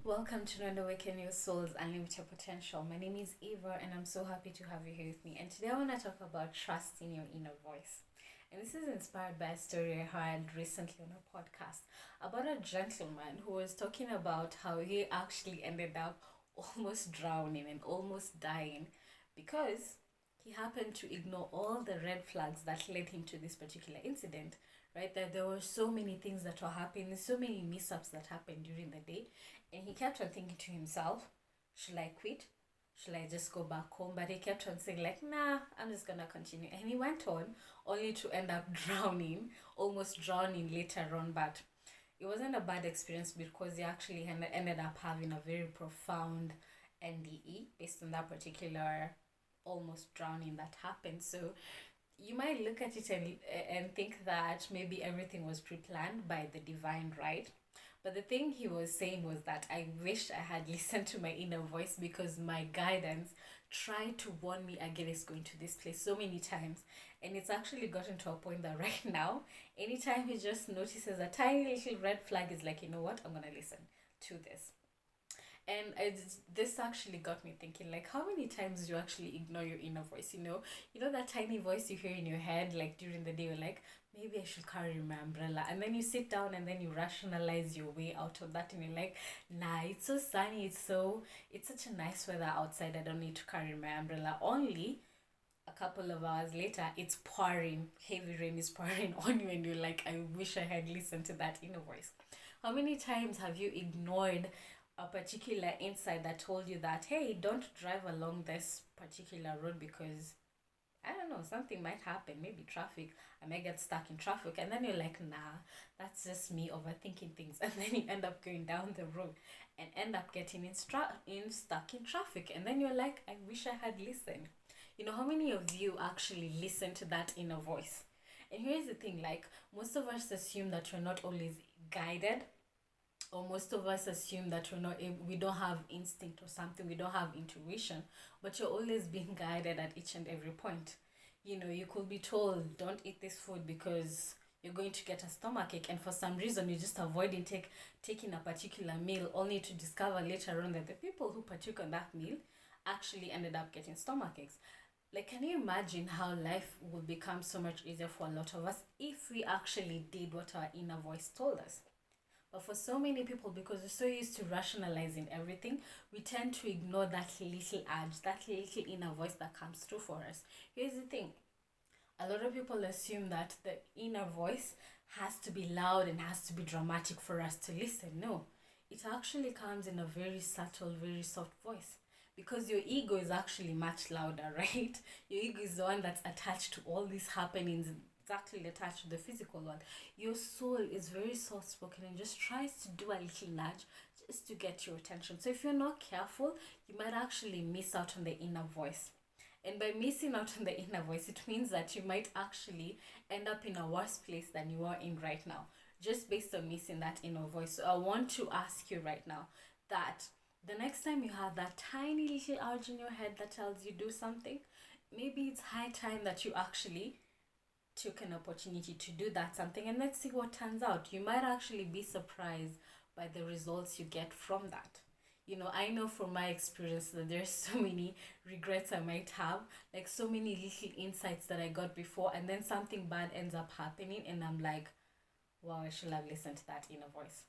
Welcome to Awaken Your Soul's Unlimited Potential. My name is Eva and I'm so happy to have you here with me. And today I want to talk about trusting your inner voice. And this is inspired by a story I heard recently on a podcast about a gentleman who was talking about how he actually ended up almost drowning and almost dying because he happened to ignore all the red flags that led him to this particular incident, right? That there were so many things that were happening, so many mishaps that happened during the day, and he kept on thinking to himself, should I quit? Should I just go back home? But he kept on saying, like, nah, I'm just gonna continue. And he went on, only to end up drowning, almost drowning later on. But it wasn't a bad experience because he actually ended up having a very profound NDE based on that particular almost drowning that happened. So you might look at it and think that maybe everything was pre-planned by the divine, right? But the thing he was saying was that I wish I had listened to my inner voice because my guidance tried to warn me against going to this place so many times. And it's actually gotten to a point that right now, anytime he just notices a tiny little red flag, is like, you know what, I'm going to listen to this. And this actually got me thinking, like, how many times do you actually ignore your inner voice? You know that tiny voice you hear in your head, like during the day, you're like, maybe I should carry my umbrella. And then you sit down and then you rationalize your way out of that, and you're like, nah, it's so sunny, it's such a nice weather outside, I don't need to carry my umbrella. Only a couple of hours later, it's pouring, heavy rain is pouring on you, and you're like, I wish I had listened to that inner voice. How many times have you ignored a particular insight that told you that, hey, don't drive along this particular road because I don't know, something might happen, maybe traffic, I might get stuck in traffic, and then you're like, nah, that's just me overthinking things, and then you end up going down the road and end up getting stuck in traffic, and then you're like, I wish I had listened. How many of you actually listen to that inner voice? And here's the thing, like, most of us assume that we're not always guided, or most of us assume that we don't have instinct or something, we don't have intuition, but you're always being guided at each and every point. You could be told, don't eat this food because you're going to get a stomachache, and for some reason you're just avoiding taking a particular meal, only to discover later on that the people who partook on that meal actually ended up getting stomachaches. Like, can you imagine how life would become so much easier for a lot of us if we actually did what our inner voice told us? But for so many people, because we're so used to rationalizing everything, we tend to ignore that little urge, that little inner voice that comes through for us. Here's the thing. A lot of people assume that the inner voice has to be loud and has to be dramatic for us to listen. No, it actually comes in a very subtle, very soft voice. Because your ego is actually much louder, right? Your ego is the one that's attached to all these happenings, exactly attached to the physical one. Your soul is very soft spoken and just tries to do a little nudge just to get your attention. So if you're not careful, you might actually miss out on the inner voice. And by missing out on the inner voice, it means that you might actually end up in a worse place than you are in right now, just based on missing that inner voice. So I want to ask you right now that the next time you have that tiny little urge in your head that tells you do something, maybe it's high time that you actually took an opportunity to do that something, and let's see what turns out. You might actually be surprised by the results you get from that. I know from my experience that there's so many regrets I might have, like so many little insights that I got before, and then something bad ends up happening, and I'm like, wow, I should have listened to that inner voice.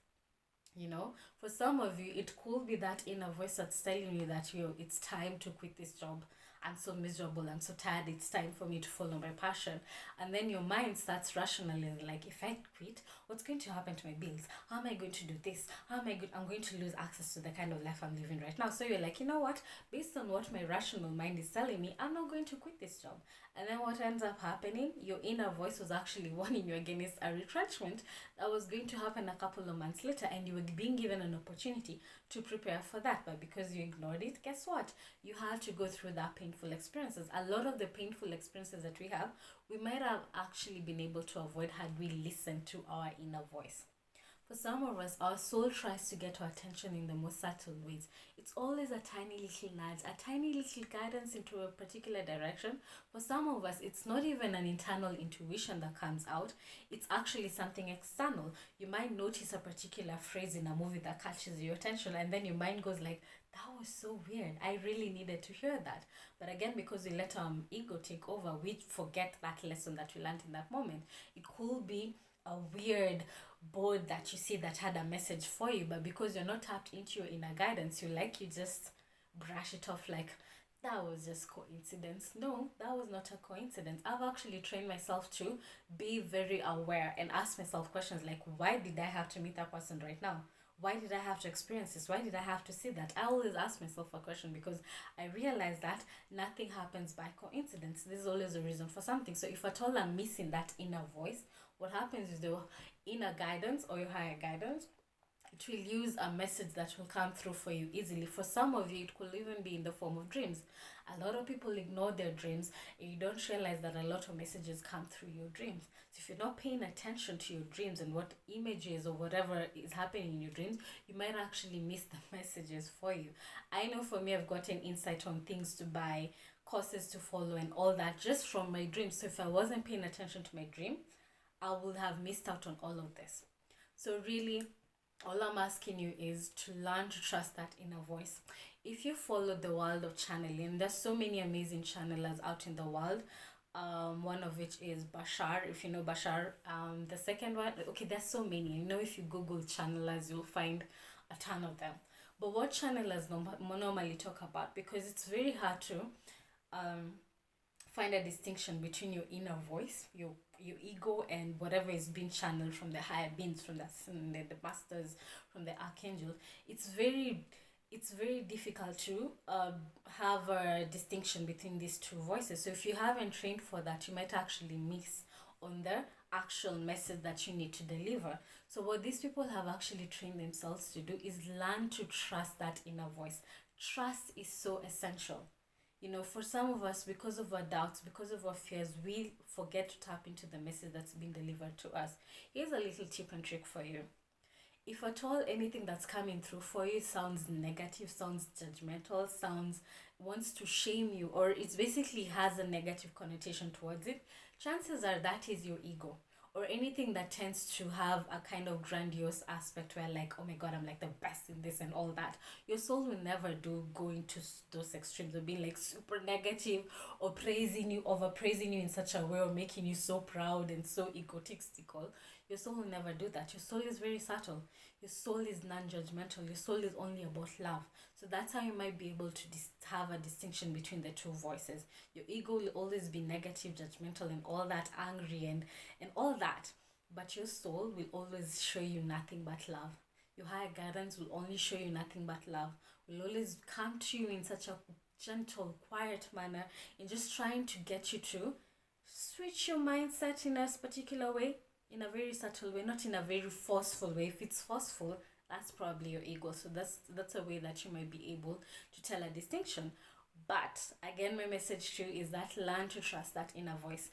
For some of you, it could be that inner voice that's telling you that it's time to quit this job. I'm so miserable, I'm so tired, it's time for me to follow my passion. And then your mind starts rationalizing, like, if I quit, what's going to happen to my bills? How am I going to do this? I'm going to lose access to the kind of life I'm living right now. So you're like, you know what? Based on what my rational mind is telling me, I'm not going to quit this job. And then what ends up happening, your inner voice was actually warning you against a retrenchment that was going to happen a couple of months later, and you were being given an opportunity to prepare for that. But because you ignored it, guess what? You had to go through that painful experiences. A lot of the painful experiences that we have, we might have actually been able to avoid had we listened to our inner voice. For some of us, our soul tries to get our attention in the most subtle ways. It's always a tiny little nudge, a tiny little guidance into a particular direction. For some of us, it's not even an internal intuition that comes out, it's actually something external. You might notice a particular phrase in a movie that catches your attention, and then your mind goes like, that was so weird. I really needed to hear that. But again, because we let ego take over, we forget that lesson that we learned in that moment. It could be a weird board that you see that had a message for you, but because you're not tapped into your inner guidance, you just brush it off like that was just coincidence. No, that was not a coincidence. I've actually trained myself to be very aware and ask myself questions like, why did I have to meet that person right now? Why did I have to experience this? Why did I have to see that? I always ask myself a question because I realize that nothing happens by coincidence. There's always a reason for something. So if at all I'm missing that inner voice, what happens is the inner guidance or your higher guidance, it will use a message that will come through for you easily. For some of you, it could even be in the form of dreams. A lot of people ignore their dreams and you don't realize that a lot of messages come through your dreams. So if you're not paying attention to your dreams and what images or whatever is happening in your dreams, you might actually miss the messages for you. I know for me, I've gotten insight on things to buy, courses to follow and all that just from my dreams. So if I wasn't paying attention to my dream, I would have missed out on all of this. So really, all I'm asking you is to learn to trust that inner voice. If you follow the world of channeling, there's so many amazing channelers out in the world. One of which is Bashar, if you know Bashar. The second one, okay, there's so many. If you Google channelers, you'll find a ton of them. But what channelers normally talk about, because it's very hard to find a distinction between your inner voice, your ego, and whatever is being channeled from the higher beings, from the masters, from the archangel. It's very difficult to have a distinction between these two voices. So if you haven't trained for that, you might actually miss on the actual message that you need to deliver. So what these people have actually trained themselves to do is learn to trust that inner voice. Trust is so essential. For some of us, because of our doubts, because of our fears, we forget to tap into the message that's being delivered to us. Here's a little tip and trick for you. If at all anything that's coming through for you sounds negative, sounds judgmental, wants to shame you, or it basically has a negative connotation towards it, chances are that is your ego. Or anything that tends to have a kind of grandiose aspect where like, oh my god, I'm like the best in this and all that. Your soul will never go into those extremes of being like super negative or over praising you in such a way or making you so proud and so egotistical. Your soul will never do that. Your soul is very subtle. Your soul is non-judgmental. Your soul is only about love. So that's how you might be able to have a distinction between the two voices. Your ego will always be negative, judgmental, and all that, angry and all that. But your soul will always show you nothing but love. Your higher guidance will only show you nothing but love. Will always come to you in such a gentle, quiet manner and just trying to get you to switch your mindset in a particular way, in a very subtle way, not in a very forceful way. If it's forceful, that's probably your ego. So that's a way that you might be able to tell a distinction. But again, my message to you is that learn to trust that inner voice.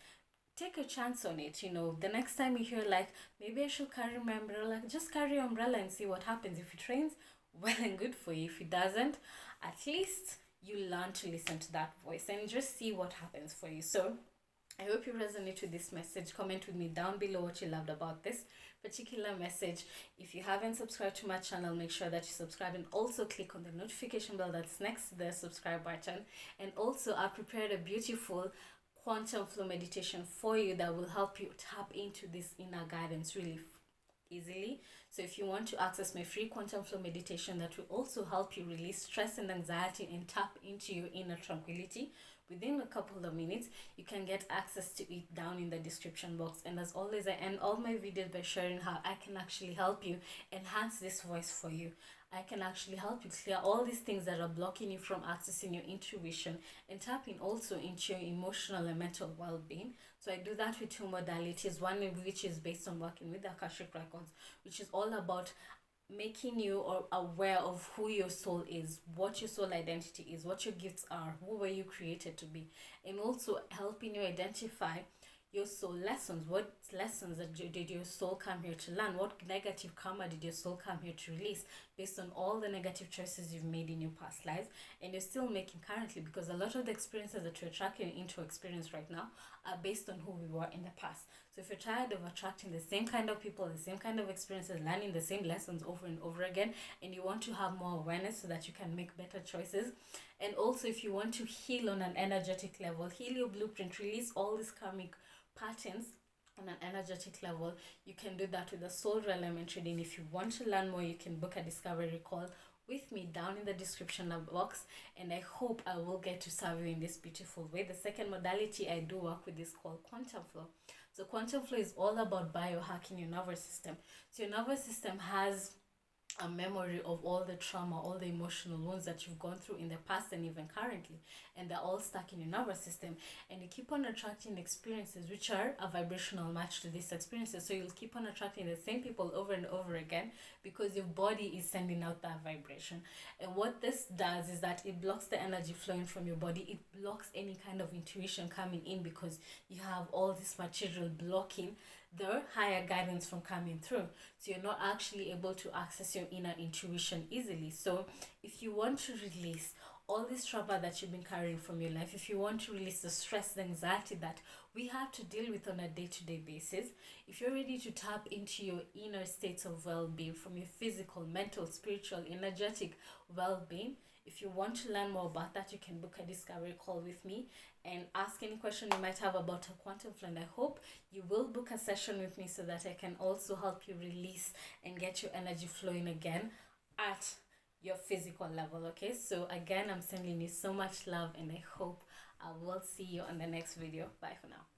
Take a chance on it. The next time you hear like, maybe I should carry my umbrella, just carry your umbrella and see what happens. If it rains, well and good for you. If it doesn't, at least you learn to listen to that voice and just see what happens for you. So I hope you resonate with this message. Comment with me down below what you loved about this particular message. If you haven't subscribed to my channel, make sure that you subscribe and also click on the notification bell that's next to the subscribe button. And also, I've prepared a beautiful quantum flow meditation for you that will help you tap into this inner guidance really easily. So if you want to access my free quantum flow meditation that will also help you release stress and anxiety and tap into your inner tranquility within a couple of minutes, you can get access to it down in the description box. And as always, I end all my videos by sharing how I can actually help you enhance this voice for you. I can actually help you clear all these things that are blocking you from accessing your intuition and tapping also into your emotional and mental well-being. So I do that with two modalities, one of which is based on working with the Akashic Records, which is all about making you aware of who your soul is, what your soul identity is, what your gifts are, who were you created to be, and also helping you identify your soul lessons. What lessons did your soul come here to learn? What negative karma did your soul come here to release based on all the negative choices you've made in your past lives and you're still making currently? Because a lot of the experiences that you're attracting into experience right now are based on who we were in the past. So if you're tired of attracting the same kind of people, the same kind of experiences, learning the same lessons over and over again, and you want to have more awareness so that you can make better choices, and also if you want to heal on an energetic level, heal your blueprint, release all these karmic patterns on an energetic level, you can do that with the soul element reading. If you want to learn more, you can book a discovery call with me down in the description box, and I hope I will get to serve you in this beautiful way. The second modality I do work with is called quantum flow. So quantum flow is all about biohacking your nervous system. So your nervous system has a memory of all the trauma, all the emotional wounds that you've gone through in the past and even currently, and they're all stuck in your nervous system, and you keep on attracting experiences which are a vibrational match to these experiences. So you'll keep on attracting the same people over and over again because your body is sending out that vibration. And what this does is that it blocks the energy flowing from your body. It blocks any kind of intuition coming in because you have all this material blocking the higher guidance from coming through. So you're not actually able to access your inner intuition easily. So if you want to release all this trauma that you've been carrying from your life, if you want to release the stress, the anxiety that we have to deal with on a day-to-day basis, if you're ready to tap into your inner states of well-being, from your physical, mental, spiritual, energetic well-being, if you want to learn more about that, you can book a discovery call with me and ask any question you might have about a quantum flow. And I hope you will book a session with me so that I can also help you release and get your energy flowing again at your physical level. Okay, so again, I'm sending you so much love, and I hope I will see you on the next video. Bye for now.